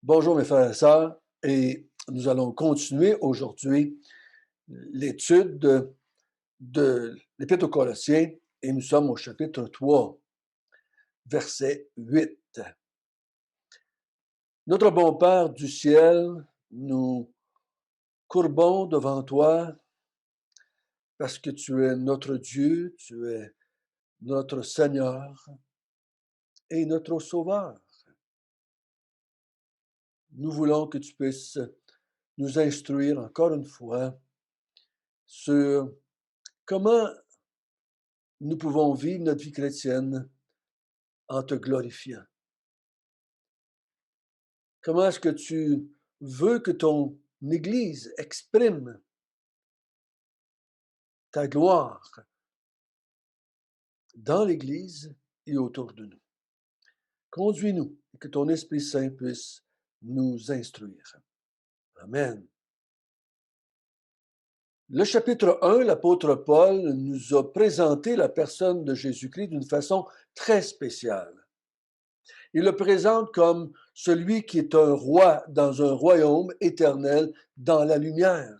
Bonjour mes frères et sœurs, et nous allons continuer aujourd'hui l'étude de l'Épître aux Colossiens et nous sommes au chapitre 3, verset 8. Notre bon Père du ciel, nous courbons devant toi parce que tu es notre Dieu, tu es notre Seigneur et notre Sauveur. Nous voulons que tu puisses nous instruire encore une fois sur comment nous pouvons vivre notre vie chrétienne en te glorifiant. Comment est-ce que tu veux que ton Église exprime ta gloire dans l'Église et autour de nous? Conduis-nous et que ton Esprit Saint puisse nous instruire. Amen. Le chapitre 1, l'apôtre Paul nous a présenté la personne de Jésus-Christ d'une façon très spéciale. Il le présente comme celui qui est un roi dans un royaume éternel dans la lumière.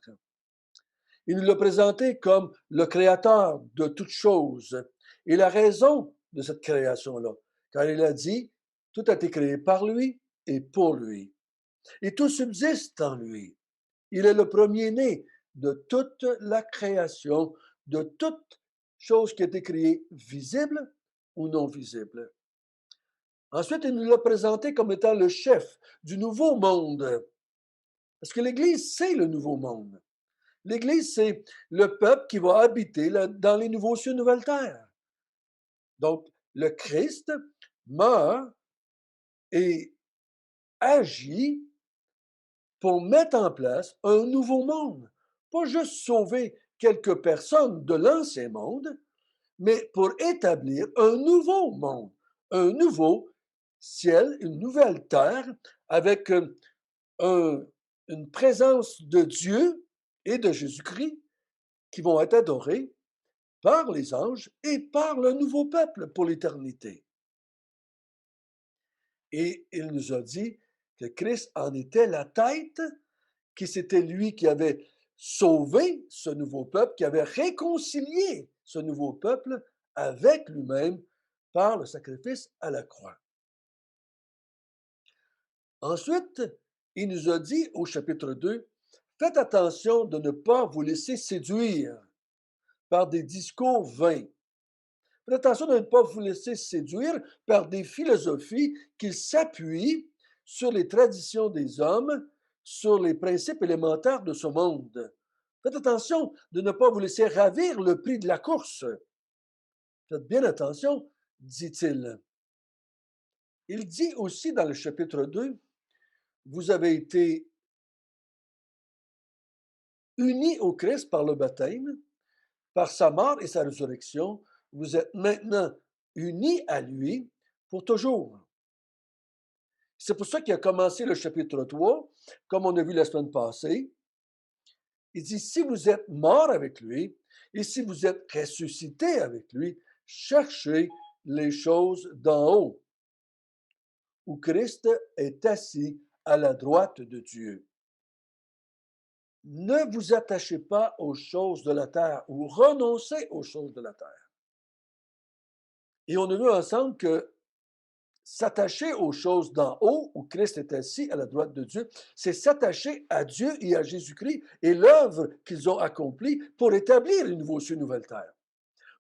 Il nous l'a présenté comme le créateur de toutes choses et la raison de cette création-là. Car il a dit, tout a été créé par lui et pour lui. Et tout subsiste en lui. Il est le premier-né de toute la création, de toute chose qui a été créée, visible ou non visible. Ensuite, il nous l'a présenté comme étant le chef du nouveau monde. Parce que l'Église, c'est le nouveau monde. L'Église, c'est le peuple qui va habiter dans les nouveaux cieux, nouvelles terres. Donc, le Christ meurt et agit pour mettre en place un nouveau monde. Pas juste sauver quelques personnes de l'ancien monde, mais pour établir un nouveau monde, un nouveau ciel, une nouvelle terre avec une présence de Dieu et de Jésus-Christ qui vont être adorés par les anges et par le nouveau peuple pour l'éternité. Et il nous a dit que Christ en était la tête, que c'était lui qui avait sauvé ce nouveau peuple, qui avait réconcilié ce nouveau peuple avec lui-même par le sacrifice à la croix. Ensuite, il nous a dit au chapitre 2, faites attention de ne pas vous laisser séduire par des discours vains. Faites attention de ne pas vous laisser séduire par des philosophies qui s'appuient sur les traditions des hommes, sur les principes élémentaires de ce monde. Faites attention de ne pas vous laisser ravir le prix de la course. Faites bien attention, dit-il. Il dit aussi dans le chapitre 2, vous avez été unis au Christ par le baptême, par sa mort et sa résurrection. Vous êtes maintenant unis à lui pour toujours. C'est pour ça qu'il a commencé le chapitre 3, comme on a vu la semaine passée. Il dit, si vous êtes mort avec lui et si vous êtes ressuscité avec lui, cherchez les choses d'en haut, où Christ est assis à la droite de Dieu. Ne vous attachez pas aux choses de la terre ou renoncez aux choses de la terre. Et on a vu ensemble que s'attacher aux choses d'en haut, où Christ est assis à la droite de Dieu, c'est s'attacher à Dieu et à Jésus-Christ et l'œuvre qu'ils ont accomplie pour établir une nouveau cieux, une nouvelle terre.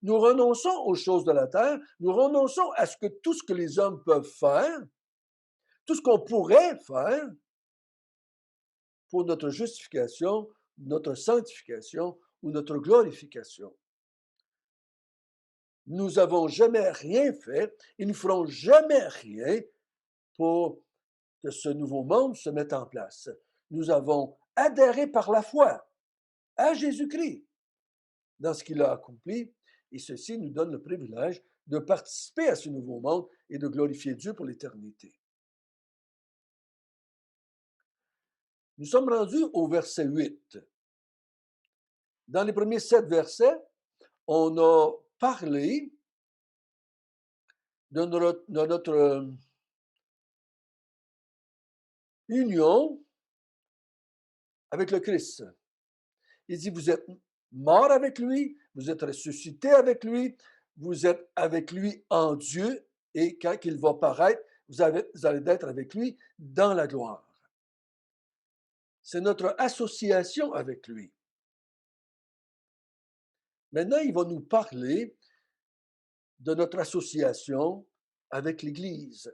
Nous renonçons aux choses de la terre, nous renonçons à tout ce que les hommes peuvent faire, tout ce qu'on pourrait faire pour notre justification, notre sanctification ou notre glorification. Nous n'avons jamais rien fait et nous ne ferons jamais rien pour que ce nouveau monde se mette en place. Nous avons adhéré par la foi à Jésus-Christ dans ce qu'il a accompli et ceci nous donne le privilège de participer à ce nouveau monde et de glorifier Dieu pour l'éternité. Nous sommes rendus au verset 8. Dans les premiers 7 versets, on a parlé de notre union avec le Christ. Il dit, vous êtes mort avec lui, vous êtes ressuscité avec lui, vous êtes avec lui en Dieu, et quand il va paraître, vous allez être avec lui dans la gloire. C'est notre association avec lui. Maintenant, il va nous parler de notre association avec l'Église.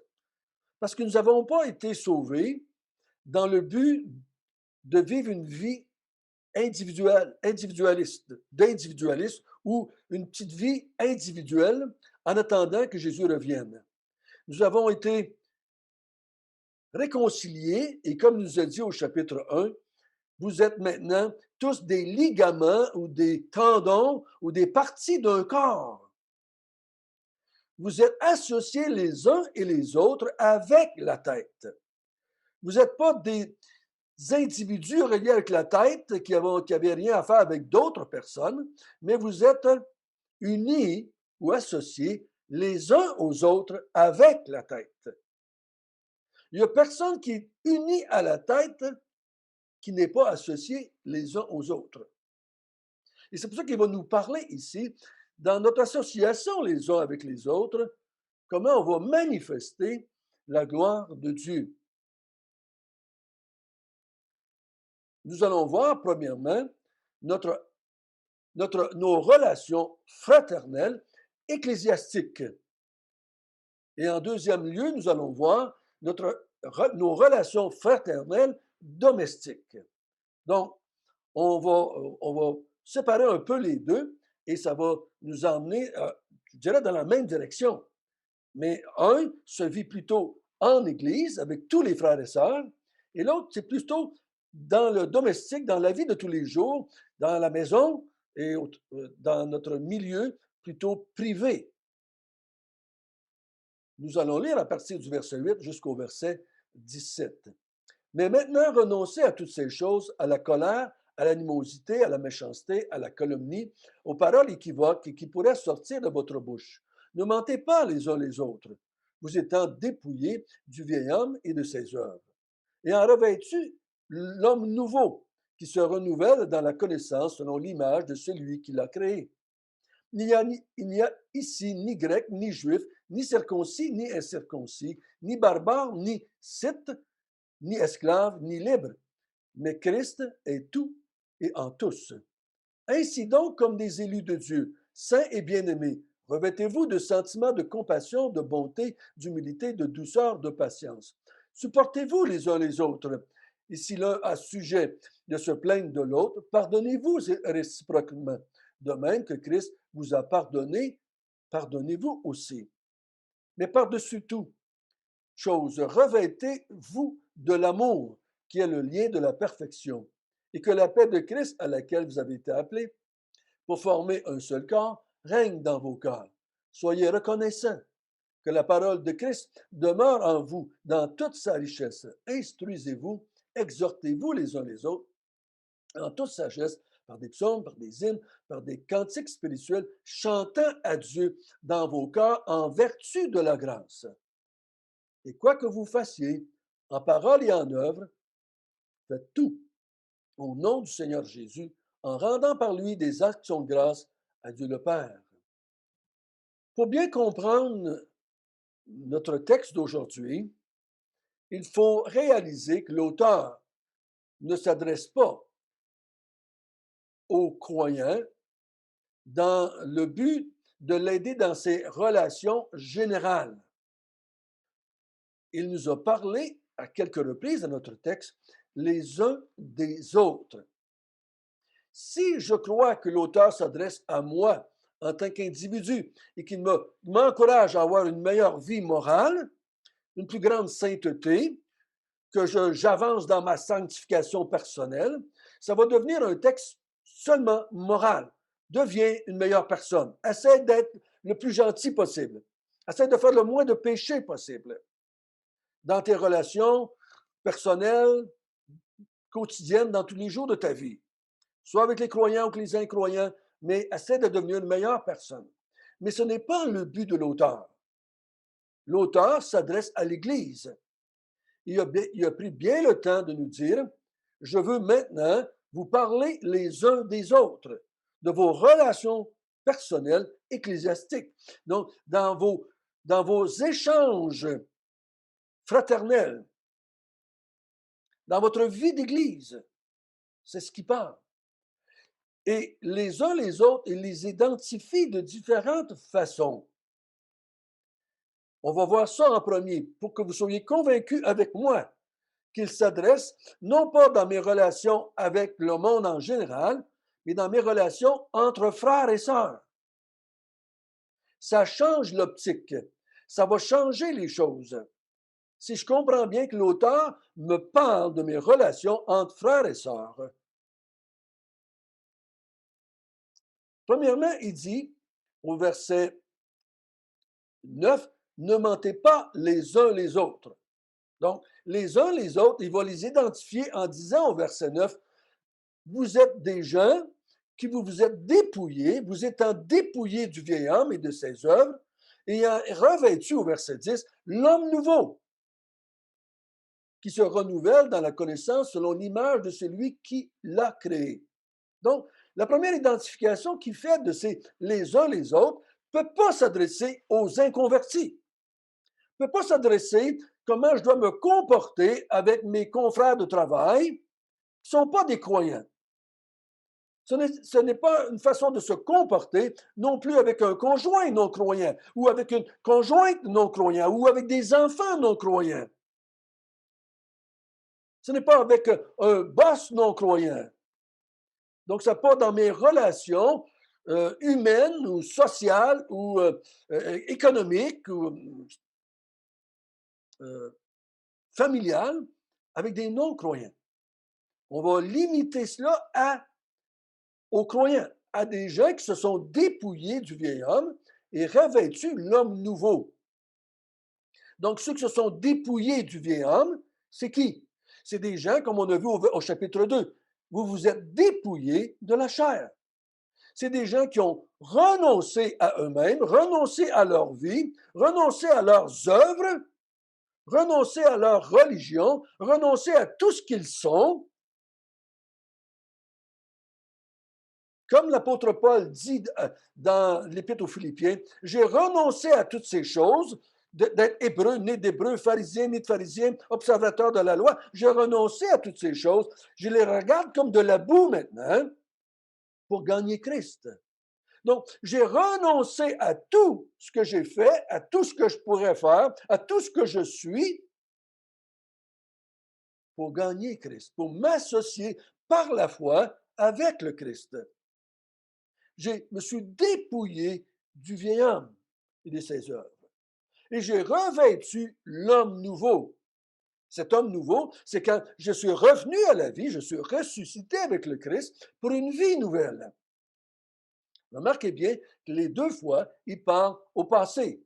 Parce que nous n'avons pas été sauvés dans le but de vivre une vie d'individualiste ou une petite vie individuelle en attendant que Jésus revienne. Nous avons été réconciliés et comme nous a dit au chapitre 1, vous êtes maintenant tous des ligaments ou des tendons ou des parties d'un corps. Vous êtes associés les uns et les autres avec la tête. Vous n'êtes pas des individus reliés avec la tête qui n'avaient rien à faire avec d'autres personnes, mais vous êtes unis ou associés les uns aux autres avec la tête. Il n'y a personne qui est uni à la tête qui n'est pas associé les uns aux autres. Et c'est pour ça qu'il va nous parler ici, dans notre association les uns avec les autres, comment on va manifester la gloire de Dieu. Nous allons voir, premièrement, nos relations fraternelles ecclésiastiques. Et en deuxième lieu, nous allons voir nos relations fraternelles domestiques. Donc, on va séparer un peu les deux et ça va nous emmener, je dirais, dans la même direction. Mais un se vit plutôt en Église avec tous les frères et sœurs et l'autre, c'est plutôt dans le domestique, dans la vie de tous les jours, dans la maison et dans notre milieu plutôt privé. Nous allons lire à partir du verset 8 jusqu'au verset 17. Mais maintenant, renoncez à toutes ces choses, à la colère, à l'animosité, à la méchanceté, à la calomnie, aux paroles équivoques qui pourraient sortir de votre bouche. Ne mentez pas les uns les autres, vous étant dépouillés du vieil homme et de ses œuvres. Et en revêtu l'homme nouveau, qui se renouvelle dans la connaissance selon l'image de celui qui l'a créé. Il n'y a ici ni grec, ni juif, ni circoncis, ni incirconcis, ni barbare, ni scythe, ni esclave, ni libre, mais Christ est tout et en tous. Ainsi donc, comme des élus de Dieu, saints et bien-aimés, revêtez-vous de sentiments de compassion, de bonté, d'humilité, de douceur, de patience. Supportez-vous les uns les autres. Et si l'un a sujet de se plaindre de l'autre, pardonnez-vous réciproquement. De même que Christ vous a pardonné, pardonnez-vous aussi. Mais par-dessus tout, chose, revêtez-vous de l'amour, qui est le lien de la perfection, et que la paix de Christ à laquelle vous avez été appelés, pour former un seul corps, règne dans vos cœurs. Soyez reconnaissants que la parole de Christ demeure en vous dans toute sa richesse. Instruisez-vous, exhortez-vous les uns les autres en toute sagesse, par des psaumes, par des hymnes, par des cantiques spirituels, chantant à Dieu dans vos cœurs en vertu de la grâce. Et quoi que vous fassiez, en parole et en œuvre, faites tout au nom du Seigneur Jésus, en rendant par lui des actions de grâce à Dieu le Père. Pour bien comprendre notre texte d'aujourd'hui, il faut réaliser que l'auteur ne s'adresse pas aux croyants dans le but de l'aider dans ses relations générales. Il nous a parlé à quelques reprises dans notre texte les uns des autres. Si je crois que l'auteur s'adresse à moi en tant qu'individu et qu'il m'encourage à avoir une meilleure vie morale, une plus grande sainteté, que j'avance dans ma sanctification personnelle, ça va devenir un texte seulement moral. Deviens une meilleure personne. Essaie d'être le plus gentil possible. Essaie de faire le moins de péché possible dans tes relations personnelles, quotidiennes, dans tous les jours de ta vie. Soit avec les croyants ou avec les incroyants, mais essaie de devenir une meilleure personne. Mais ce n'est pas le but de l'auteur. L'auteur s'adresse à l'Église. il a pris bien le temps de nous dire, je veux maintenant vous parler les uns des autres, de vos relations personnelles ecclésiastiques. Donc, dans vos échanges fraternels, dans votre vie d'Église, c'est ce qui parle. Et les uns les autres, ils les identifient de différentes façons. On va voir ça en premier pour que vous soyez convaincus avec moi qu'il s'adresse non pas dans mes relations avec le monde en général, mais dans mes relations entre frères et sœurs. Ça change l'optique. Ça va changer les choses. Si je comprends bien que l'auteur me parle de mes relations entre frères et sœurs. Premièrement, il dit au verset 9, ne mentez pas les uns les autres. Donc, les uns les autres, il va les identifier en disant au verset 9, vous êtes des gens qui vous êtes dépouillés, vous étant dépouillés du vieil homme et de ses œuvres, ayant revêtu au verset 10, l'homme nouveau, qui se renouvelle dans la connaissance selon l'image de celui qui l'a créé. Donc, la première identification qu'il fait de ces les uns les autres ne peut pas s'adresser aux inconvertis, ne peut pas s'adresser comment je dois me comporter avec mes confrères de travail qui ne sont pas des croyants. Ce n'est pas une façon de se comporter non plus avec un conjoint non-croyant, ou avec une conjointe non-croyant, ou avec des enfants non-croyants. Ce n'est pas avec un boss non-croyant. Donc, ça pas dans mes relations humaines ou sociales ou économiques ou familiales avec des non-croyants. On va limiter cela aux croyants, à des gens qui se sont dépouillés du vieil homme et revêtus l'homme nouveau. Donc, ceux qui se sont dépouillés du vieil homme, c'est qui? C'est des gens, comme on a vu au chapitre 2. Vous vous êtes dépouillés de la chair. C'est des gens qui ont renoncé à eux-mêmes, renoncé à leur vie, renoncé à leurs œuvres, renoncé à leur religion, renoncé à tout ce qu'ils sont. Comme l'apôtre Paul dit dans l'Épître aux Philippiens, j'ai renoncé à toutes ces choses, d'être hébreu, né d'hébreu, pharisien, né de pharisien, observateur de la loi. J'ai renoncé à toutes ces choses. Je les regarde comme de la boue maintenant pour gagner Christ. Donc, j'ai renoncé à tout ce que j'ai fait, à tout ce que je pourrais faire, à tout ce que je suis pour gagner Christ, pour m'associer par la foi avec le Christ. Je me suis dépouillé du vieil homme et de ses œuvres. Et j'ai revêtu l'homme nouveau. Cet homme nouveau, c'est quand je suis revenu à la vie, je suis ressuscité avec le Christ pour une vie nouvelle. Remarquez bien que les deux fois, il parle au passé.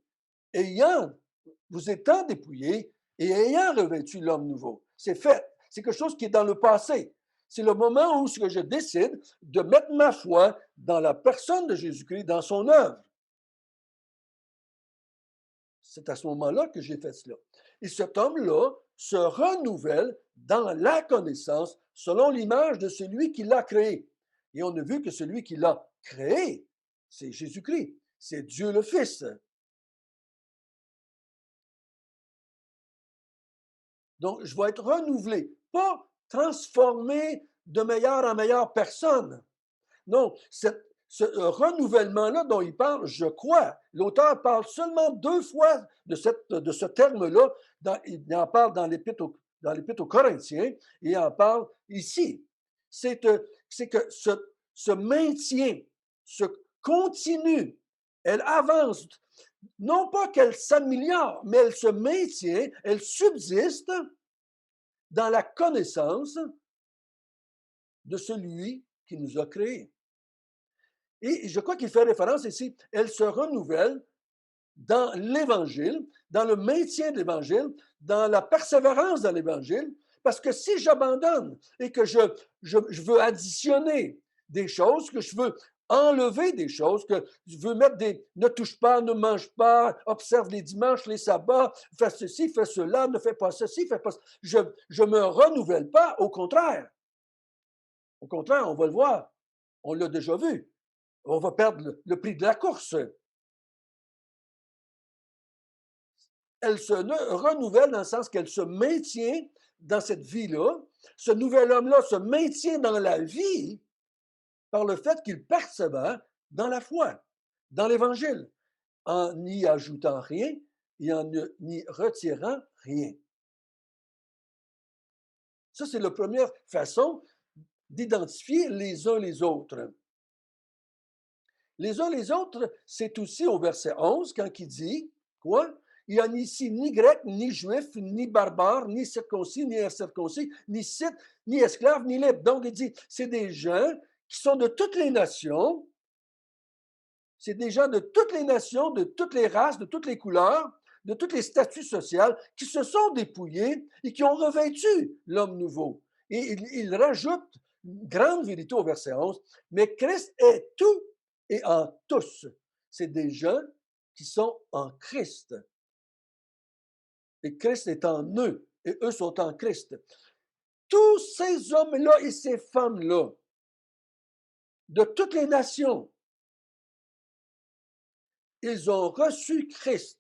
Vous étant dépouillé et ayant revêtu l'homme nouveau. C'est fait. C'est quelque chose qui est dans le passé. C'est le moment où je décide de mettre ma foi dans la personne de Jésus-Christ, dans son œuvre. C'est à ce moment-là que j'ai fait cela. Et cet homme-là se renouvelle dans la connaissance selon l'image de celui qui l'a créé. Et on a vu que celui qui l'a créé, c'est Jésus-Christ, c'est Dieu le Fils. Donc, je vais être renouvelé, pas transformé de meilleure en meilleure personne. Non, ce renouvellement-là dont il parle, je crois, l'auteur parle seulement deux fois de ce terme-là. Il en parle dans l'Épître aux Corinthiens et il en parle ici. C'est que ce maintien, ce continue, elle avance. Non pas qu'elle s'améliore, mais elle se maintient, elle subsiste dans la connaissance de celui qui nous a créés. Et je crois qu'il fait référence ici, elle se renouvelle dans l'Évangile, dans le maintien de l'Évangile, dans la persévérance dans l'Évangile, parce que si j'abandonne et que je veux additionner des choses, que je veux enlever des choses, que je veux mettre des ne touche pas, ne mange pas, observe les dimanches, les sabbats, fais ceci, fais cela, ne fais pas ceci, fais pas ça. Je me renouvelle pas, au contraire. Au contraire, on va le voir. On l'a déjà vu. On va perdre le prix de la course. Elle se renouvelle dans le sens qu'elle se maintient dans cette vie-là. Ce nouvel homme-là se maintient dans la vie par le fait qu'il persévère dans la foi, dans l'Évangile, en n'y ajoutant rien et en n'y retirant rien. Ça, c'est la première façon d'identifier les uns les autres. Les uns les autres, c'est aussi au verset 11, quand il dit, quoi? Il n'y a ici ni grec, ni juif, ni barbare, ni circoncis, ni incirconcis, ni scythe, ni esclave, ni libre. Donc, il dit, c'est des gens qui sont de toutes les nations, c'est des gens de toutes les nations, de toutes les races, de toutes les couleurs, de tous les statuts sociaux, qui se sont dépouillés et qui ont revêtu l'homme nouveau. Et il rajoute une grande vérité au verset 11, mais Christ est tout et en tous. C'est des gens qui sont en Christ. Et Christ est en eux, et eux sont en Christ. Tous ces hommes-là et ces femmes-là, de toutes les nations, ils ont reçu Christ.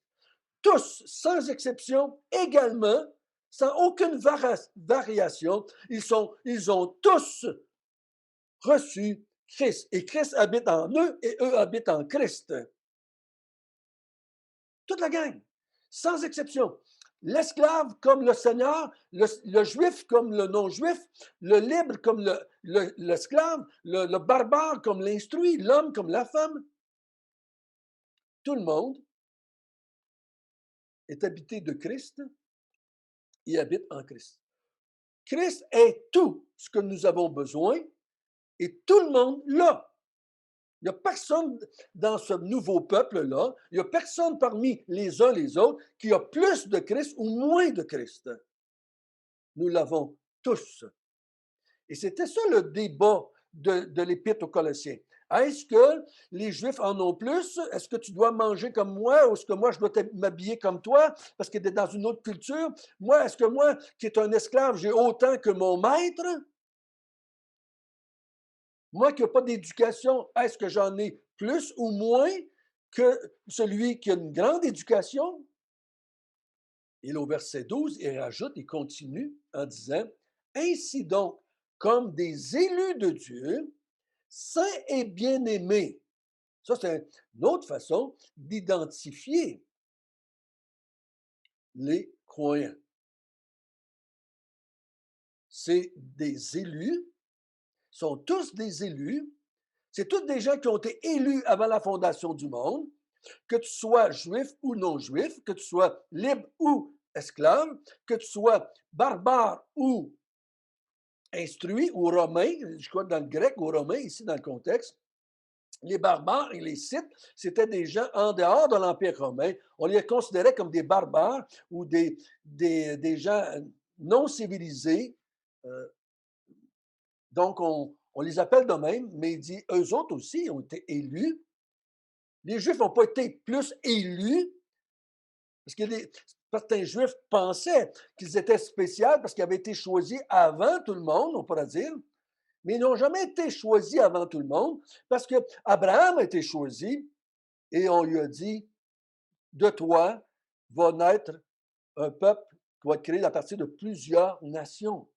Tous, sans exception, également, sans aucune variation, ils ont tous reçu Christ. Et Christ habite en eux et eux habitent en Christ. Toute la gang, sans exception. L'esclave comme le Seigneur, le juif comme le non-juif, le libre comme l'esclave, le barbare comme l'instruit, l'homme comme la femme. Tout le monde est habité de Christ et habite en Christ. Christ est tout ce que nous avons besoin et tout le monde l'a. Il n'y a personne dans ce nouveau peuple-là, il n'y a personne parmi les uns les autres qui a plus de Christ ou moins de Christ. Nous l'avons tous. Et c'était ça le débat de l'Épître aux Colossiens. Est-ce que les Juifs en ont plus? Est-ce que tu dois manger comme moi ou est-ce que moi je dois m'habiller comme toi parce que tu es dans une autre culture? Moi, est-ce que moi, qui est un esclave, j'ai autant que mon maître? Moi qui n'ai pas d'éducation, est-ce que j'en ai plus ou moins que celui qui a une grande éducation? Et au verset 12, il rajoute, il continue en disant, ainsi donc, comme des élus de Dieu, saints et bien-aimés. Ça, c'est une autre façon d'identifier les croyants. C'est des élus, sont tous des élus, c'est tous des gens qui ont été élus avant la fondation du monde, que tu sois juif ou non juif, que tu sois libre ou esclave, que tu sois barbare ou instruit ou romain, je crois dans le grec ou romain, ici dans le contexte, les barbares et les Scythes, c'était des gens en dehors de l'Empire romain. On les considérait comme des barbares ou des gens non civilisés. Euh, donc, on les appelle de même, mais il dit, eux autres aussi ont été élus. Les Juifs n'ont pas été plus élus, parce que certains Juifs pensaient qu'ils étaient spéciaux parce qu'ils avaient été choisis avant tout le monde, on pourrait dire. Mais ils n'ont jamais été choisis avant tout le monde parce qu'Abraham a été choisi et on lui a dit, de toi va naître un peuple qui va être créé à partir de plusieurs nations.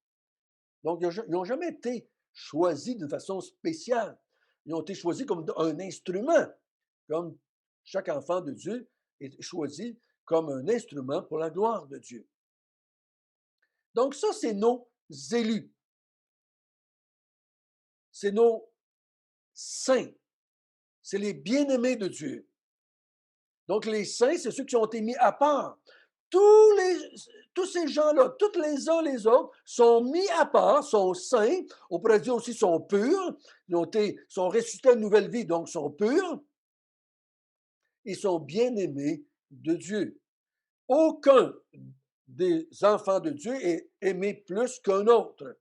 Donc, ils n'ont jamais été choisis d'une façon spéciale. Ils ont été choisis comme un instrument, comme chaque enfant de Dieu est choisi comme un instrument pour la gloire de Dieu. Donc, ça, c'est nos élus. C'est nos saints. C'est les bien-aimés de Dieu. Donc, les saints, c'est ceux qui ont été mis à part. Tous ces gens-là, tous les uns les autres, sont mis à part, sont saints. On pourrait dire aussi sont purs. Sont ressuscités à une nouvelle vie, donc sont purs. Ils sont bien-aimés de Dieu. Aucun des enfants de Dieu est aimé plus qu'un autre.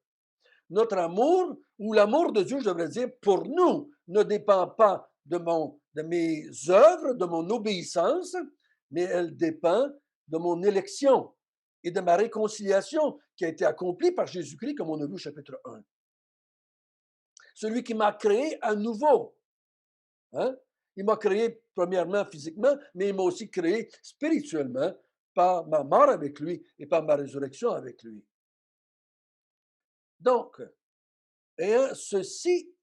notre amour, ou l'amour de Dieu, je devrais dire, pour nous, ne dépend pas de mes œuvres, de mon obéissance, mais elle dépend de mon élection et de ma réconciliation qui a été accomplie par Jésus-Christ, comme on a vu au chapitre 1. Celui qui m'a créé à nouveau. Hein? Il m'a créé premièrement physiquement, mais il m'a aussi créé spirituellement par ma mort avec lui et par ma résurrection avec lui. Donc, ayant ceci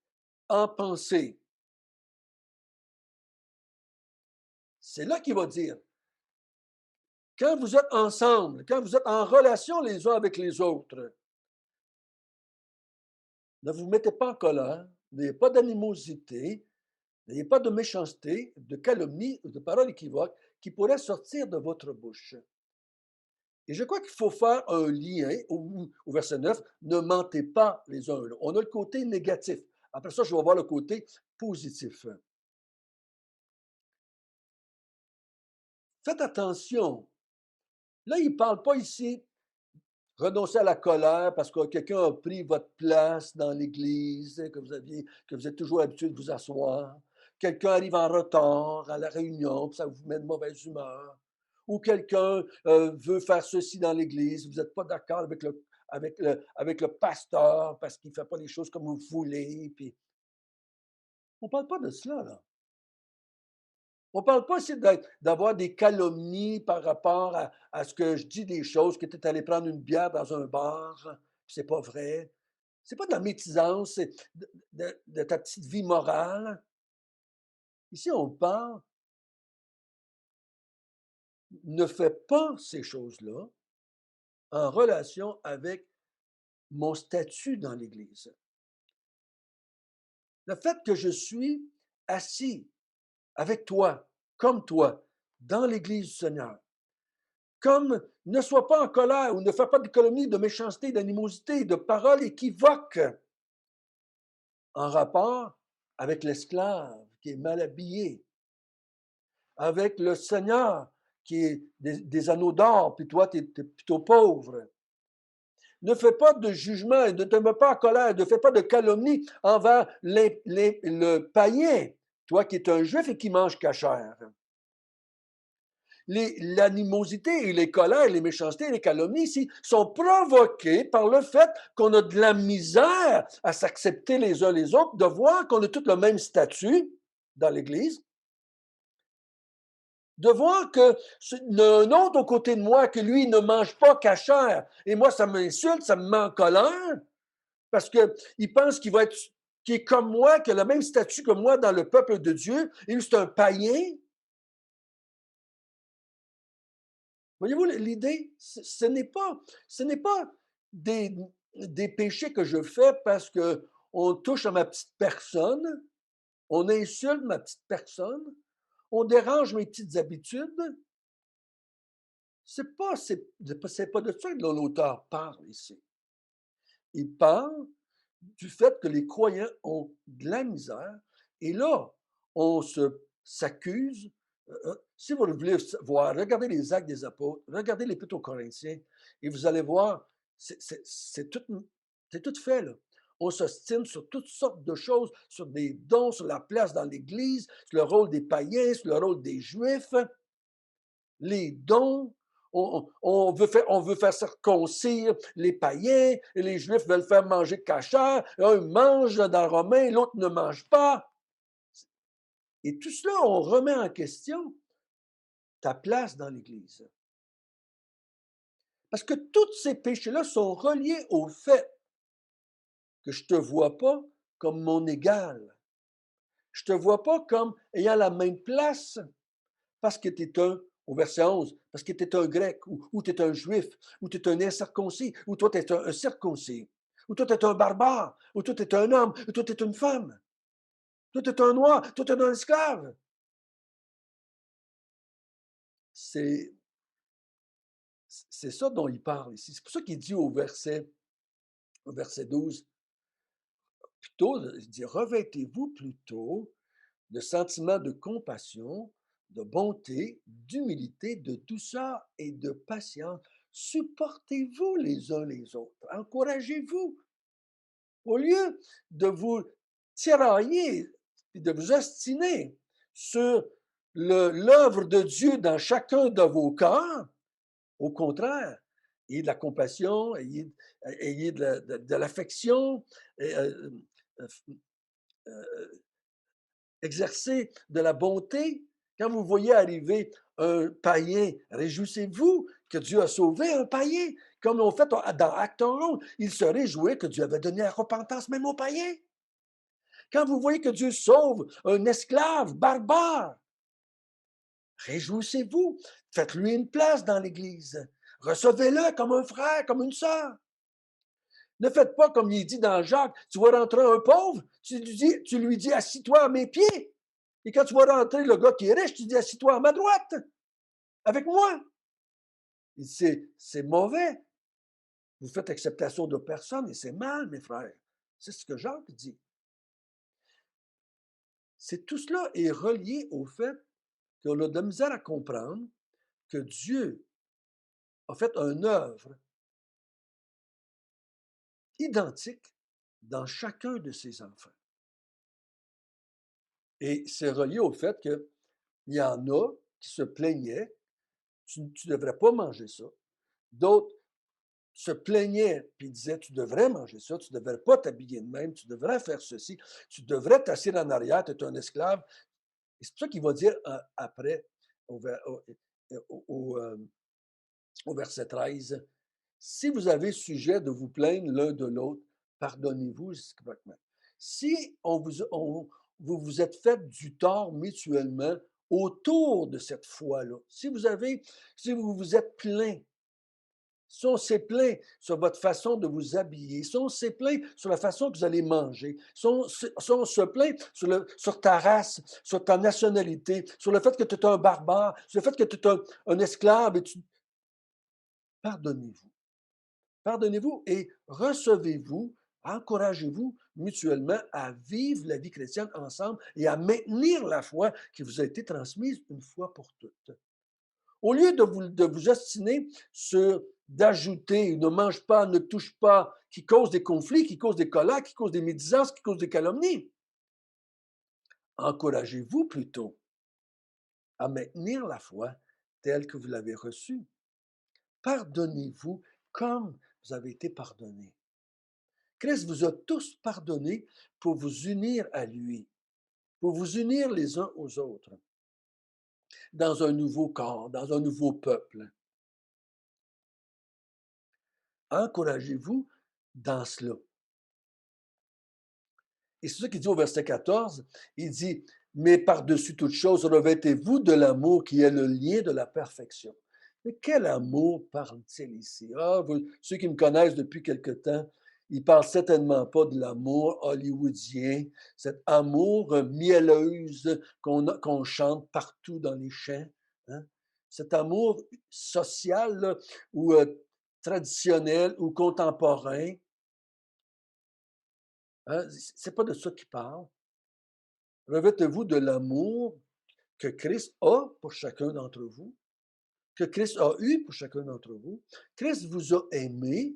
en pensée, c'est là qu'il va dire, quand vous êtes ensemble, quand vous êtes en relation les uns avec les autres, ne vous mettez pas en colère, n'ayez pas d'animosité, n'ayez pas de méchanceté, de calomnie ou de paroles équivoques qui pourraient sortir de votre bouche. Et je crois qu'il faut faire un lien au verset 9, ne mentez pas les uns aux autres. On a le côté négatif. Après ça, je vais voir le côté positif. Faites attention. Là, il ne parle pas ici renoncer à la colère parce que quelqu'un a pris votre place dans l'église, que vous êtes toujours habitué de vous asseoir. Quelqu'un arrive en retard à la réunion, puis ça vous met de mauvaise humeur. Ou quelqu'un veut faire ceci dans l'église, vous n'êtes pas d'accord avec le pasteur parce qu'il ne fait pas les choses comme vous voulez. Puis... On ne parle pas de cela, là. On ne parle pas ici d'avoir des calomnies par rapport à ce que je dis des choses, que tu es allé prendre une bière dans un bar, puis c'est pas vrai. C'est pas de la médisance, c'est de ta petite vie morale. Ici, on parle, ne fais pas ces choses-là en relation avec mon statut dans l'Église. Le fait que je suis assis avec toi, comme toi, dans l'Église du Seigneur, comme ne sois pas en colère ou ne fais pas de calomnie, de méchanceté, d'animosité, de paroles équivoques en rapport avec l'esclave qui est mal habillé, avec le Seigneur qui est des anneaux d'or, puis toi, tu es plutôt pauvre. Ne fais pas de jugement et ne te mets pas en colère, ne fais pas de calomnie envers le païen, toi qui es un juif et qui mange cachère. L'animosité et les colères, les méchancetés et les calomnies ici sont provoquées par le fait qu'on a de la misère à s'accepter les uns les autres, de voir qu'on a tous le même statut dans l'Église, de voir qu'il y a un autre aux côtés de moi que lui ne mange pas cachère. Et moi, ça m'insulte, ça me met en colère, parce qu'il pense qu'il est comme moi, qu'il a le même statut que moi dans le peuple de Dieu, et lui, c'est un païen. Voyez-vous l'idée? Ce n'est pas des péchés que je fais parce qu'on touche à ma petite personne, on insulte ma petite personne, on dérange mes petites habitudes. C'est pas de ça que l'auteur parle ici. Il parle du fait que les croyants ont de la misère et là, on s'accuse. Si vous voulez voir, regardez les Actes des Apôtres, regardez l'Épître aux Corinthiens et vous allez voir, c'est tout fait, là. On s'ostine sur toutes sortes de choses, sur des dons, sur la place dans l'Église, sur le rôle des païens, sur le rôle des Juifs, les dons. On veut faire circoncire les païens, et les Juifs veulent faire manger cachère. Un mange dans le romain, l'autre ne mange pas. Et tout cela, on remet en question ta place dans l'Église. Parce que tous ces péchés-là sont reliés au fait que je ne te vois pas comme mon égal. Je ne te vois pas comme ayant la même place parce que tu es au verset 11, parce que tu es un grec, ou tu es un juif, ou tu es un incirconcis, ou toi tu es un circoncis, ou toi tu es un barbare, ou toi tu es un homme, ou toi tu es une femme, toi tu es un noir, toi tu es un esclave. C'est, c'est ça dont il parle ici. C'est pour ça qu'il dit au verset 12, plutôt, il dit, revêtez-vous plutôt de sentiments de compassion, de bonté, d'humilité, de douceur et de patience. Supportez-vous les uns les autres. Encouragez-vous. Au lieu de vous tirailler et de vous ostiner sur l'œuvre de Dieu dans chacun de vos corps, au contraire, ayez de la compassion, ayez de l'affection, exercez de la bonté. Quand vous voyez arriver un païen, réjouissez-vous que Dieu a sauvé un païen, comme on fait dans Acte 11. Il se réjouit que Dieu avait donné la repentance même aux païens. Quand vous voyez que Dieu sauve un esclave barbare, réjouissez-vous, faites-lui une place dans l'Église. Recevez-le comme un frère, comme une sœur. Ne faites pas comme il dit dans Jacques, tu vois rentrer un pauvre, tu lui dis assis-toi à mes pieds. Et quand tu vois rentrer le gars qui est riche, tu dis assis-toi à ma droite, avec moi. C'est mauvais. Vous faites acceptation de personne et c'est mal, mes frères. C'est ce que Jacques dit. Tout cela est relié au fait qu'on a de la misère à comprendre que Dieu a fait une œuvre identique dans chacun de ses enfants. Et c'est relié au fait qu'il y en a qui se plaignaient, tu ne devrais pas manger ça. D'autres se plaignaient puis disaient, tu devrais manger ça, tu ne devrais pas t'habiller de même, tu devrais faire ceci, tu devrais t'asseoir en arrière, tu es un esclave. Et c'est pour ça qu'il va dire après, au, au verset 13, si vous avez sujet de vous plaindre l'un de l'autre, pardonnez-vous réciproquement. Si vous vous êtes fait du tort mutuellement autour de cette foi-là, si vous vous êtes plaint, si on s'est plaint sur votre façon de vous habiller, si on s'est plaint sur la façon que vous allez manger, si on se plaint sur ta race, sur ta nationalité, sur le fait que tu es un barbare, sur le fait que tu es un esclave, pardonnez-vous. Pardonnez-vous et recevez-vous, encouragez-vous mutuellement à vivre la vie chrétienne ensemble et à maintenir la foi qui vous a été transmise une fois pour toutes. Au lieu de vous ostiner sur d'ajouter ne mange pas, ne touche pas, qui cause des conflits, qui cause des colères, qui cause des médisances, qui cause des calomnies, encouragez-vous plutôt à maintenir la foi telle que vous l'avez reçue. Pardonnez-vous comme vous avez été pardonné. Christ vous a tous pardonné pour vous unir à lui, pour vous unir les uns aux autres, dans un nouveau corps, dans un nouveau peuple. Encouragez-vous dans cela. Et c'est ça qu'il dit au verset 14. Il dit, mais par-dessus toute chose, revêtez-vous de l'amour qui est le lien de la perfection. Mais quel amour parle-t-il ici? Ceux qui me connaissent depuis quelque temps, ils ne parlent certainement pas de l'amour hollywoodien, cet amour mielleuse qu'on chante partout dans les chants. Hein? Cet amour social là, ou traditionnel ou contemporain. Hein? C'est pas de ça qu'il parle. Revêtez-vous de l'amour que Christ a pour chacun d'entre vous, que Christ a eu pour chacun d'entre vous. Christ vous a aimé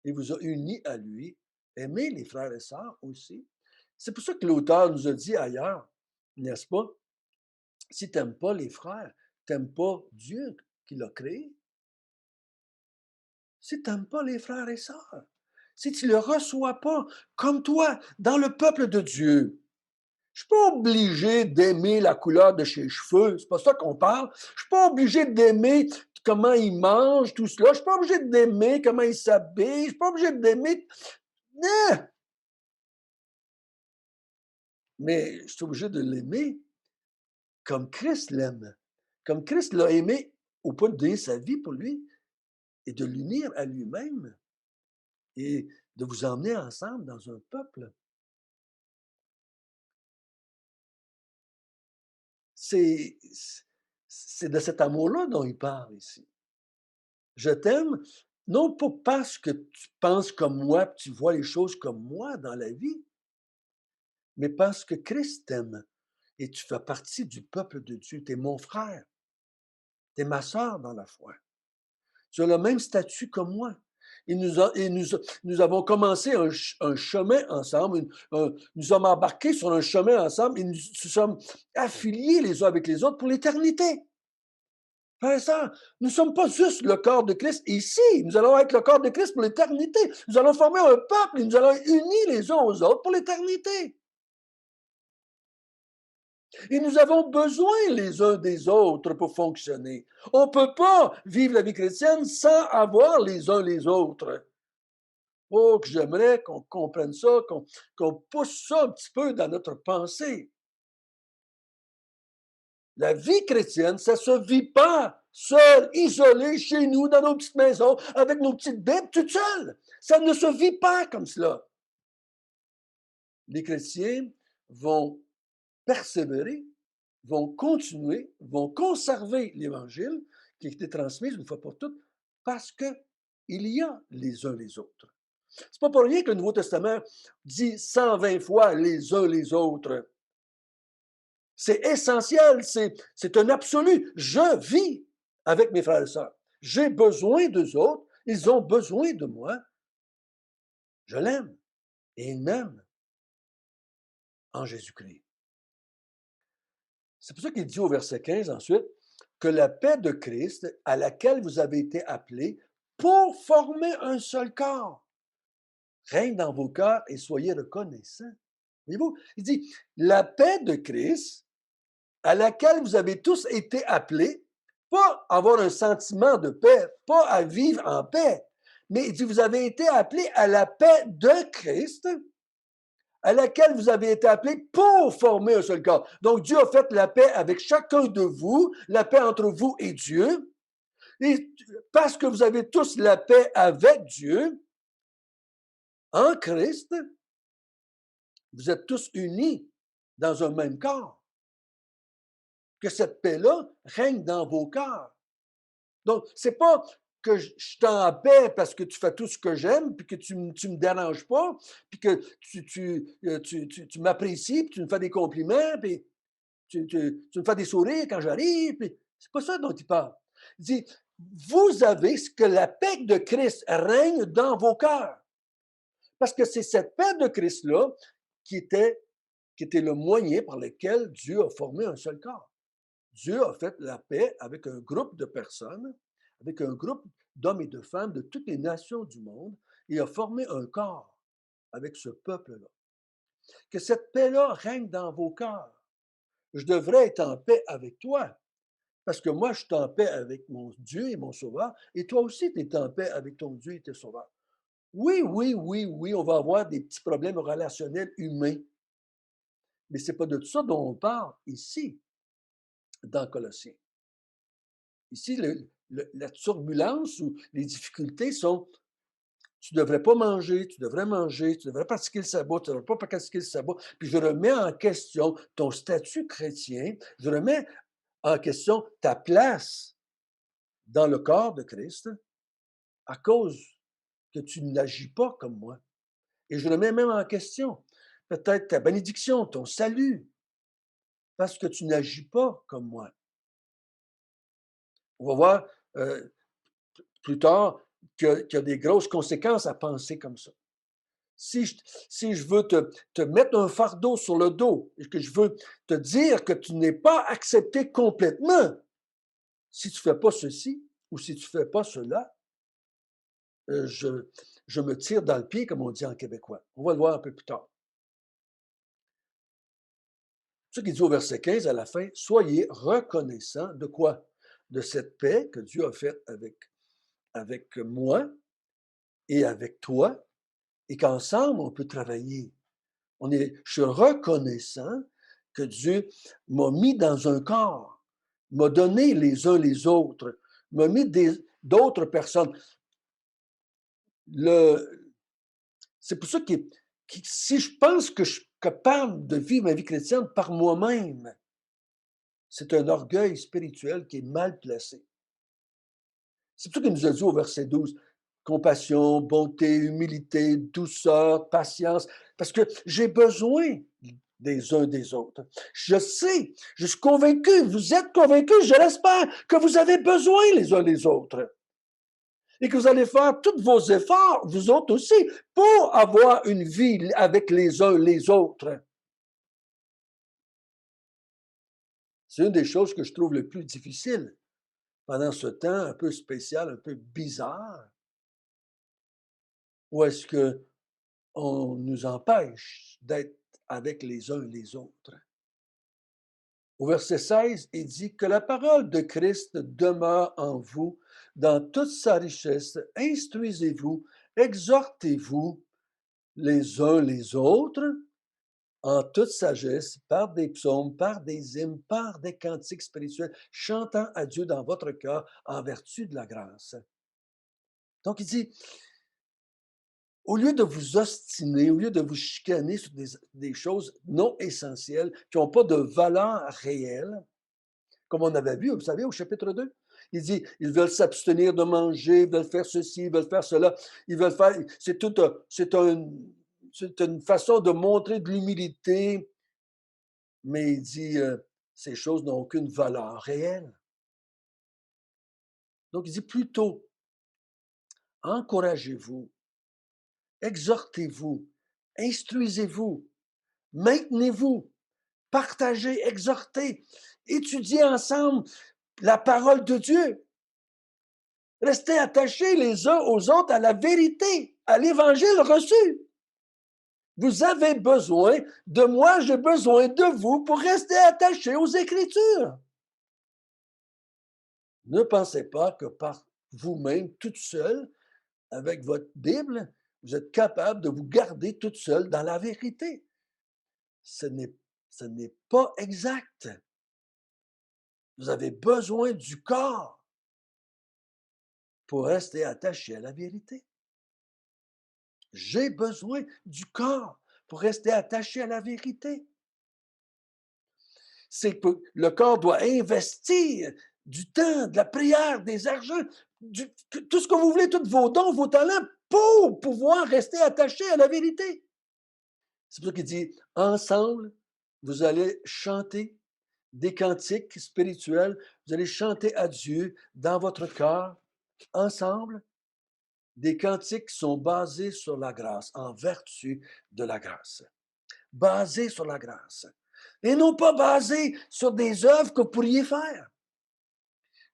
et vous a unis à lui. Aimez les frères et sœurs aussi. C'est pour ça que l'auteur nous a dit ailleurs, n'est-ce pas? Si tu n'aimes pas les frères, tu n'aimes pas Dieu qui l'a créé. Si tu n'aimes pas les frères et sœurs, si tu ne le reçois pas comme toi dans le peuple de Dieu, je ne suis pas obligé d'aimer la couleur de ses cheveux, c'est pas ça qu'on parle. Je ne suis pas obligé d'aimer comment il mange, tout cela. Je ne suis pas obligé d'aimer comment il s'habille. Je ne suis pas obligé d'aimer. Non! Mais je suis obligé de l'aimer comme Christ l'aime. Comme Christ l'a aimé au point de donner sa vie pour lui et de l'unir à lui-même et de vous emmener ensemble dans un peuple. C'est de cet amour-là dont il parle ici. Je t'aime, non pas parce que tu penses comme moi, tu vois les choses comme moi dans la vie, mais parce que Christ t'aime et tu fais partie du peuple de Dieu. Tu es mon frère, tu es ma sœur dans la foi. Tu as le même statut que moi. Nous avons commencé un chemin ensemble, nous sommes embarqués sur un chemin ensemble et nous sommes affiliés les uns avec les autres pour l'éternité. Frères et sœurs, nous ne sommes pas juste le corps de Christ ici, nous allons être le corps de Christ pour l'éternité. Nous allons former un peuple et nous allons être unis les uns aux autres pour l'éternité. Et nous avons besoin les uns des autres pour fonctionner. On ne peut pas vivre la vie chrétienne sans avoir les uns les autres. Oh, que j'aimerais qu'on comprenne ça, qu'on pousse ça un petit peu dans notre pensée. La vie chrétienne, ça ne se vit pas seul, isolé, chez nous, dans nos petites maisons, avec nos petites Bibles, tout seul. Ça ne se vit pas comme cela. Les chrétiens vont persévérer, vont continuer, vont conserver l'Évangile qui a été transmis une fois pour toutes parce qu'il y a les uns les autres. C'est pas pour rien que le Nouveau Testament dit 120 fois les uns les autres. C'est essentiel, c'est un absolu. Je vis avec mes frères et sœurs. J'ai besoin d'eux autres, ils ont besoin de moi. Je l'aime et ils m'aiment en Jésus-Christ. C'est pour ça qu'il dit au verset 15 ensuite, que la paix de Christ à laquelle vous avez été appelés pour former un seul corps règne dans vos cœurs et soyez reconnaissants. Voyez-vous, il dit, la paix de Christ à laquelle vous avez tous été appelés, pas à avoir un sentiment de paix, pas à vivre en paix, mais il dit, vous avez été appelés à la paix de Christ, à laquelle vous avez été appelés pour former un seul corps. Donc, Dieu a fait la paix avec chacun de vous, la paix entre vous et Dieu. Et parce que vous avez tous la paix avec Dieu, en Christ, vous êtes tous unis dans un même corps. Que cette paix-là règne dans vos cœurs. Donc, c'est pas que je suis en paix parce que tu fais tout ce que j'aime, puis que tu me déranges pas, puis que tu m'apprécies, puis tu me fais des compliments, puis tu me fais des sourires quand j'arrive. Puis c'est pas ça dont il parle. Il dit, vous avez ce que la paix de Christ règne dans vos cœurs. Parce que c'est cette paix de Christ-là qui était le moyen par lequel Dieu a formé un seul corps. Dieu a fait la paix avec un groupe de personnes, avec un groupe d'hommes et de femmes de toutes les nations du monde, et a formé un corps avec ce peuple-là. Que cette paix-là règne dans vos cœurs. Je devrais être en paix avec toi, parce que moi, je suis en paix avec mon Dieu et mon Sauveur, et toi aussi, tu es en paix avec ton Dieu et ton Sauveur. Oui, oui, oui, oui, on va avoir des petits problèmes relationnels humains, mais ce n'est pas de ça dont on parle ici, dans Colossiens. Ici, la turbulence ou les difficultés sont tu ne devrais pas manger, tu devrais manger, tu devrais pratiquer le sabbat, tu ne devrais pas pratiquer le sabbat. Puis je remets en question ton statut chrétien, je remets en question ta place dans le corps de Christ à cause que tu n'agis pas comme moi. Et je remets même en question peut-être ta bénédiction, ton salut, parce que tu n'agis pas comme moi. On va voir plus tard qu'il y a des grosses conséquences à penser comme ça. Si je veux te mettre un fardeau sur le dos et que je veux te dire que tu n'es pas accepté complètement, si tu ne fais pas ceci ou si tu ne fais pas cela, je me tire dans le pied, comme on dit en québécois. On va le voir un peu plus tard. Ce qui dit au verset 15 à la fin, soyez reconnaissants de quoi? De cette paix que Dieu a faite avec moi et avec toi, et qu'ensemble, on peut travailler. Je suis reconnaissant que Dieu m'a mis dans un corps, m'a donné les uns les autres, m'a mis d'autres personnes. C'est pour ça que si je pense que je suis capable de vivre ma vie chrétienne par moi-même, c'est un orgueil spirituel qui est mal placé. C'est pour ça qu'il nous a dit au verset 12, compassion, bonté, humilité, douceur, patience, parce que j'ai besoin des uns des autres. Je sais, je suis convaincu, vous êtes convaincus, je l'espère, que vous avez besoin les uns des autres. et que vous allez faire tous vos efforts, vous autres aussi, pour avoir une vie avec les uns les autres. C'est une des choses que je trouve le plus difficile pendant ce temps un peu spécial, un peu bizarre, où est-ce qu'on nous empêche d'être avec les uns les autres. Au verset 16, il dit que la parole de Christ demeure en vous dans toute sa richesse. Instruisez-vous, exhortez-vous les uns les autres en toute sagesse, par des psaumes, par des hymnes, par des cantiques spirituels, chantant à Dieu dans votre cœur en vertu de la grâce. Donc il dit, au lieu de vous ostiner, au lieu de vous chicaner sur des choses non essentielles, qui n'ont pas de valeur réelle, comme on avait vu, vous savez, au chapitre 2, il dit, ils veulent s'abstenir de manger, ils veulent faire ceci, ils veulent faire cela, ils veulent faire, c'est une façon de montrer de l'humilité, mais il dit, ces choses n'ont aucune valeur réelle. Donc, il dit plutôt, encouragez-vous, exhortez-vous, instruisez-vous, maintenez-vous, partagez, exhortez, étudiez ensemble la parole de Dieu. Restez attachés les uns aux autres à la vérité, à l'évangile reçu. Vous avez besoin de moi, j'ai besoin de vous pour rester attachés aux Écritures. Ne pensez pas que par vous-même, toute seule, avec votre Bible, vous êtes capable de vous garder toute seule dans la vérité. Ce n'est pas exact. Vous avez besoin du corps pour rester attaché à la vérité. J'ai besoin du corps pour rester attaché à la vérité. C'est que le corps doit investir du temps, de la prière, des argent, tout ce que vous voulez, tous vos dons, vos talents, pour pouvoir rester attaché à la vérité. C'est pour ça qu'il dit, ensemble, vous allez chanter des cantiques spirituels, vous allez chanter à Dieu dans votre cœur, ensemble, des cantiques qui sont basés sur la grâce, en vertu de la grâce. Basés sur la grâce. Et non pas basés sur des œuvres que vous pourriez faire.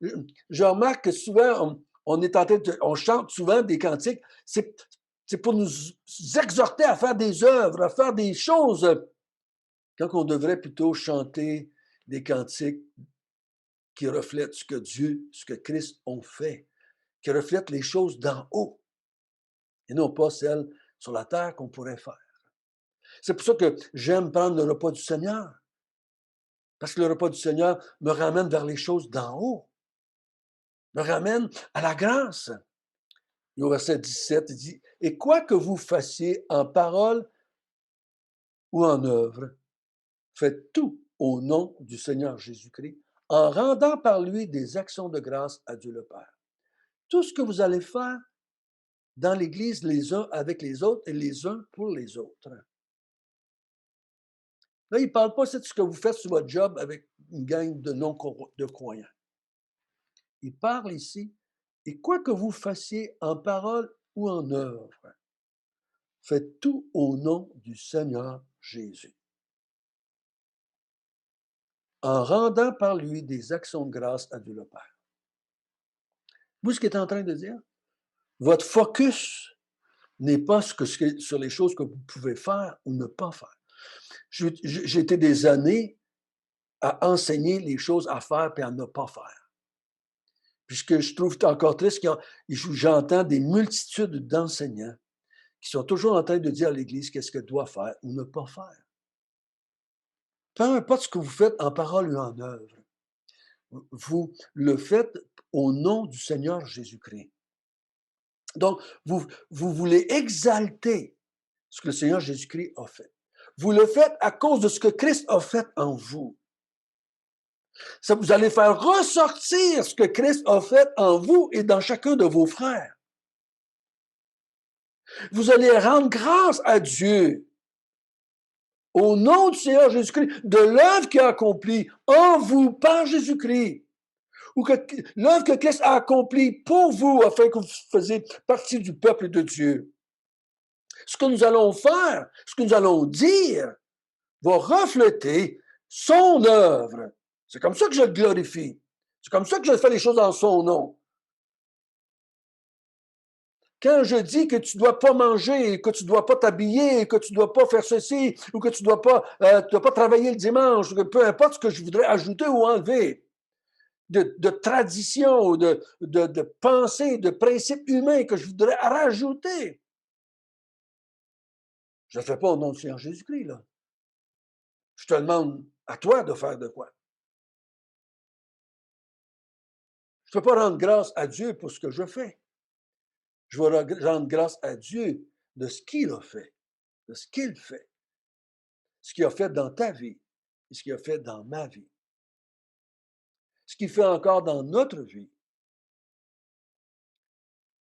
Je remarque que souvent, on chante souvent des cantiques, c'est pour nous exhorter à faire des œuvres, à faire des choses, quand on devrait plutôt chanter des cantiques qui reflètent ce que Dieu, ce que Christ ont fait, qui reflètent les choses d'en haut, et non pas celles sur la terre qu'on pourrait faire. C'est pour ça que j'aime prendre le repas du Seigneur, parce que le repas du Seigneur me ramène vers les choses d'en haut, me ramène à la grâce. Et au verset 17, il dit, « Et quoi que vous fassiez en parole ou en œuvre, faites tout au nom du Seigneur Jésus-Christ, en rendant par lui des actions de grâce à Dieu le Père. » Tout ce que vous allez faire dans l'Église, les uns avec les autres et les uns pour les autres. Là, il ne parle pas de ce que vous faites sur votre job avec une gang de non-croyants. Il parle ici, et quoi que vous fassiez en parole ou en œuvre, faites tout au nom du Seigneur Jésus, en rendant par lui des actions de grâce à Dieu le Père. Vous, ce qu'il est en train de dire, votre focus n'est pas sur les choses que vous pouvez faire ou ne pas faire. J'ai été des années à enseigner les choses à faire et à ne pas faire. Puisque je trouve encore triste, j'entends des multitudes d'enseignants qui sont toujours en train de dire à l'Église qu'est-ce qu'elle doit faire ou ne pas faire. Peu importe ce que vous faites en parole ou en œuvre, vous le faites au nom du Seigneur Jésus-Christ. Donc, vous voulez exalter ce que le Seigneur Jésus-Christ a fait. Vous le faites à cause de ce que Christ a fait en vous. Ça, vous allez faire ressortir ce que Christ a fait en vous et dans chacun de vos frères. Vous allez rendre grâce à Dieu au nom du Seigneur Jésus-Christ, de l'œuvre qu'il a accomplie en vous par Jésus-Christ, ou que l'œuvre que Christ a accomplie pour vous afin que vous fassiez partie du peuple de Dieu. Ce que nous allons faire, ce que nous allons dire, va refléter son œuvre. C'est comme ça que je le glorifie. C'est comme ça que je fais les choses en son nom. Quand je dis que tu ne dois pas manger, que tu ne dois pas t'habiller, que tu ne dois pas faire ceci, ou que tu ne dois pas travailler le dimanche, que peu importe ce que je voudrais ajouter ou enlever, de tradition, de pensée, de principes humains que je voudrais rajouter, je ne le fais pas au nom du Seigneur Jésus-Christ, là. Je te demande à toi de faire de quoi. Je ne peux pas rendre grâce à Dieu pour ce que je fais. Je vais rendre grâce à Dieu de ce qu'il a fait, de ce qu'il fait, ce qu'il a fait dans ta vie et ce qu'il a fait dans ma vie, ce qu'il fait encore dans notre vie,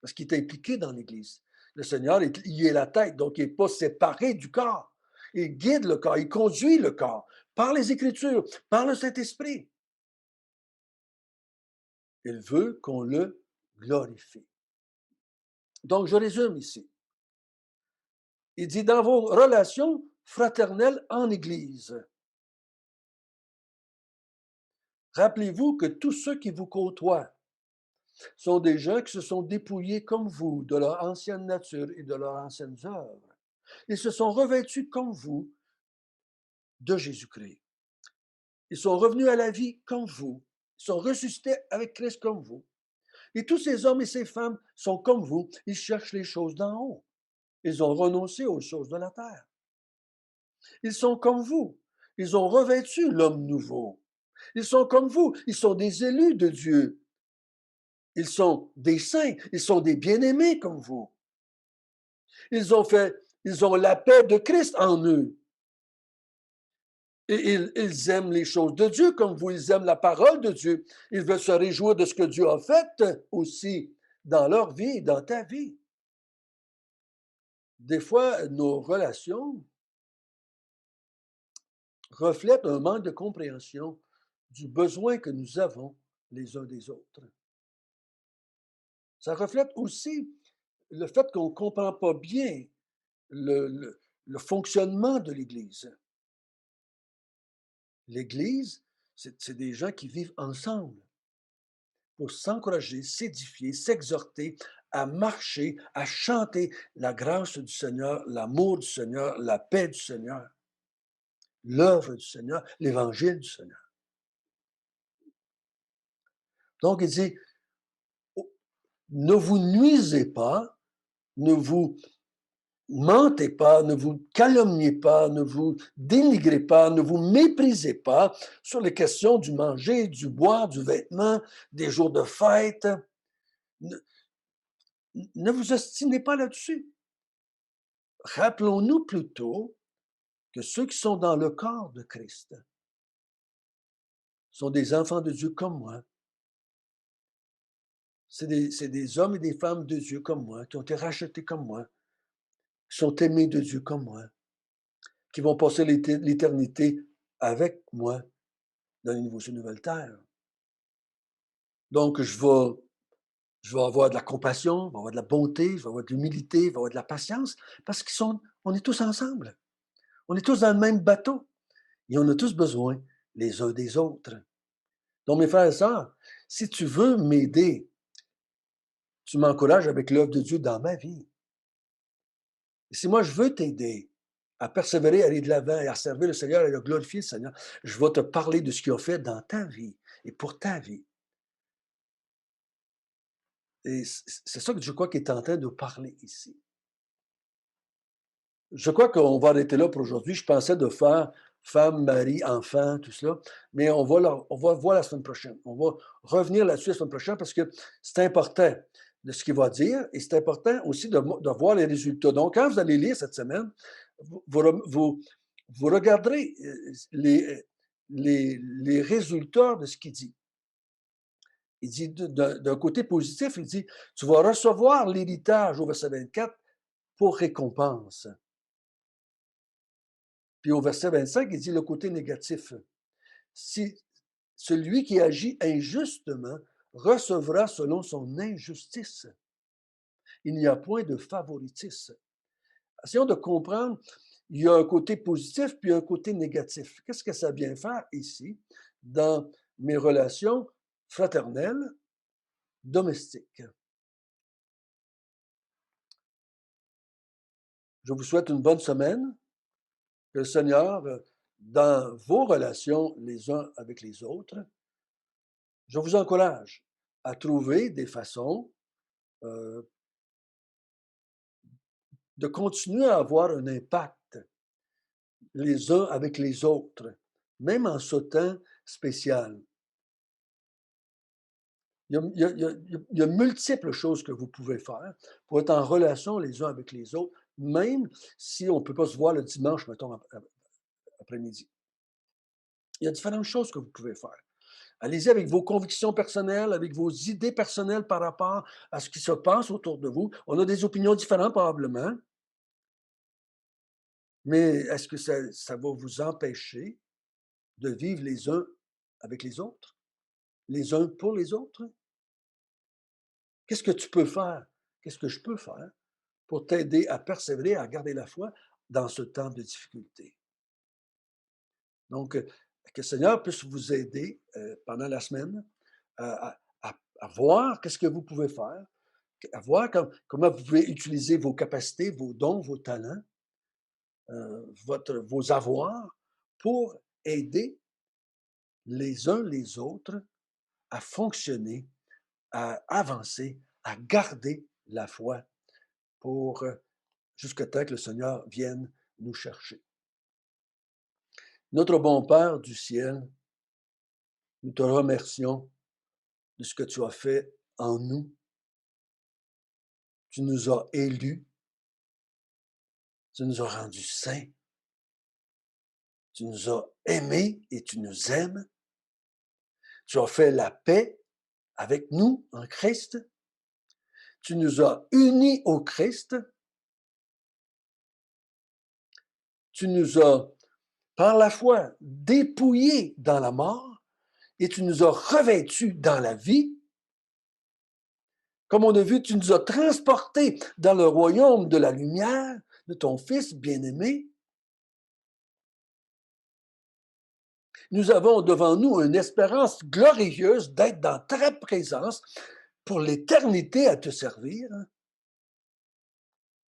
parce qu'il est impliqué dans l'Église. Le Seigneur, il est la tête, donc il n'est pas séparé du corps. Il guide le corps, il conduit le corps par les Écritures, par le Saint-Esprit. Il veut qu'on le glorifie. Donc, je résume ici. Il dit, dans vos relations fraternelles en Église, rappelez-vous que tous ceux qui vous côtoient sont des gens qui se sont dépouillés comme vous de leur ancienne nature et de leurs anciennes œuvres. Ils se sont revêtus comme vous de Jésus-Christ. Ils sont revenus à la vie comme vous. Ils sont ressuscités avec Christ comme vous. Et tous ces hommes et ces femmes sont comme vous. Ils cherchent les choses d'en haut. Ils ont renoncé aux choses de la terre. Ils sont comme vous. Ils ont revêtu l'homme nouveau. Ils sont comme vous. Ils sont des élus de Dieu. Ils sont des saints. Ils sont des bien-aimés comme vous. Ils ont la paix de Christ en eux. Et ils aiment les choses de Dieu comme vous. Ils aiment la parole de Dieu. Ils veulent se réjouir de ce que Dieu a fait aussi dans leur vie, dans ta vie. Des fois, nos relations reflètent un manque de compréhension du besoin que nous avons les uns des autres. Ça reflète aussi le fait qu'on ne comprend pas bien le fonctionnement de l'Église. L'Église, c'est des gens qui vivent ensemble pour s'encourager, s'édifier, s'exhorter, à marcher, à chanter la grâce du Seigneur, l'amour du Seigneur, la paix du Seigneur, l'œuvre du Seigneur, l'évangile du Seigneur. Donc, il dit, ne vous nuisez pas, ne vous mentez pas, ne vous calomniez pas, ne vous dénigrez pas, ne vous méprisez pas sur les questions du manger, du boire, du vêtement, des jours de fête. Ne vous ostinez pas là-dessus. Rappelons-nous plutôt que ceux qui sont dans le corps de Christ sont des enfants de Dieu comme moi. C'est des hommes et des femmes de Dieu comme moi, qui ont été rachetés comme moi, qui sont aimés de Dieu comme moi, qui vont passer l'éternité avec moi dans les nouveaux cieux et nouvelles terres. Donc, je vais avoir de la compassion, je vais avoir de la bonté, je vais avoir de l'humilité, je vais avoir de la patience, parce on est tous ensemble. On est tous dans le même bateau. Et on a tous besoin les uns des autres. Donc, mes frères et sœurs, si tu veux m'aider, tu m'encourages avec l'œuvre de Dieu dans ma vie. Et si moi, je veux t'aider à persévérer, à aller de l'avant et à servir le Seigneur et à glorifier le Seigneur, je vais te parler de ce qu'il a fait dans ta vie et pour ta vie. Et c'est ça que je crois qu'il est en train de parler ici. Je crois qu'on va arrêter là pour aujourd'hui. Je pensais de faire femme, mari, enfant, tout cela, mais on va voir la semaine prochaine. On va revenir là-dessus la semaine prochaine parce que c'est important de ce qu'il va dire et c'est important aussi de voir les résultats. Donc, quand vous allez lire cette semaine, vous regarderez les résultats de ce qu'il dit. Il dit d'un côté positif, il dit, tu vas recevoir l'héritage au verset 24 pour récompense. Puis au verset 25, il dit le côté négatif. Si celui qui agit injustement recevra selon son injustice. Il n'y a point de favoritisme. Essayons de comprendre, il y a un côté positif puis un côté négatif. Qu'est-ce que ça vient faire ici dans mes relations fraternelles, domestiques? Je vous souhaite une bonne semaine. Que le Seigneur, dans vos relations les uns avec les autres, je vous encourage à trouver des façons de continuer à avoir un impact les uns avec les autres, même en ce temps spécial. Il y a multiples choses que vous pouvez faire pour être en relation les uns avec les autres, même si on ne peut pas se voir le dimanche, mettons, après-midi. Il y a différentes choses que vous pouvez faire. Allez-y avec vos convictions personnelles, avec vos idées personnelles par rapport à ce qui se passe autour de vous. On a des opinions différentes probablement, mais est-ce que ça va vous empêcher de vivre les uns avec les autres, les uns pour les autres? Qu'est-ce que tu peux faire? Qu'est-ce que je peux faire pour t'aider à persévérer, à garder la foi dans ce temps de difficulté? Donc, que le Seigneur puisse vous aider pendant la semaine à voir qu'est-ce que vous pouvez faire, à voir comment vous pouvez utiliser vos capacités, vos dons, vos talents, vos avoirs pour aider les uns les autres à fonctionner, à avancer, à garder la foi pour jusqu'à temps que le Seigneur vienne nous chercher. Notre bon Père du ciel, nous te remercions de ce que tu as fait en nous. Tu nous as élus, tu nous as rendus saints, tu nous as aimés et tu nous aimes. Tu as fait la paix avec nous en Christ. Tu nous as unis au Christ. Tu nous as, par la foi, dépouillés dans la mort et tu nous as revêtus dans la vie. Comme on a vu, tu nous as transportés dans le royaume de la lumière de ton Fils bien-aimé. Nous avons devant nous une espérance glorieuse d'être dans ta présence pour l'éternité à te servir.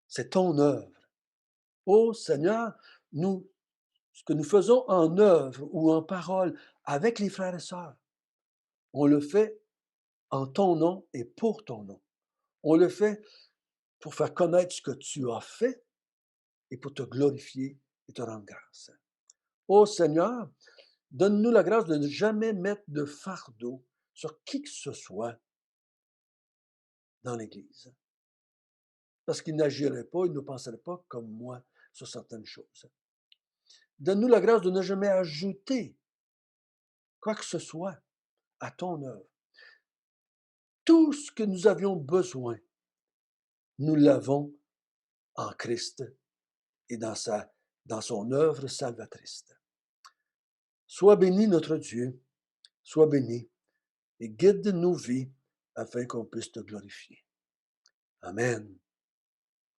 C'est ton œuvre. Ô Seigneur, ce que nous faisons en œuvre ou en parole avec les frères et sœurs, on le fait en ton nom et pour ton nom. On le fait pour faire connaître ce que tu as fait et pour te glorifier et te rendre grâce. Ô Seigneur, donne-nous la grâce de ne jamais mettre de fardeau sur qui que ce soit dans l'Église. Parce qu'il n'agirait pas, il ne penserait pas comme moi sur certaines choses. Donne-nous la grâce de ne jamais ajouter quoi que ce soit à ton œuvre. Tout ce que nous avions besoin, nous l'avons en Christ et dans son œuvre salvatrice. Sois béni notre Dieu, sois béni et guide nos vies afin qu'on puisse te glorifier. Amen.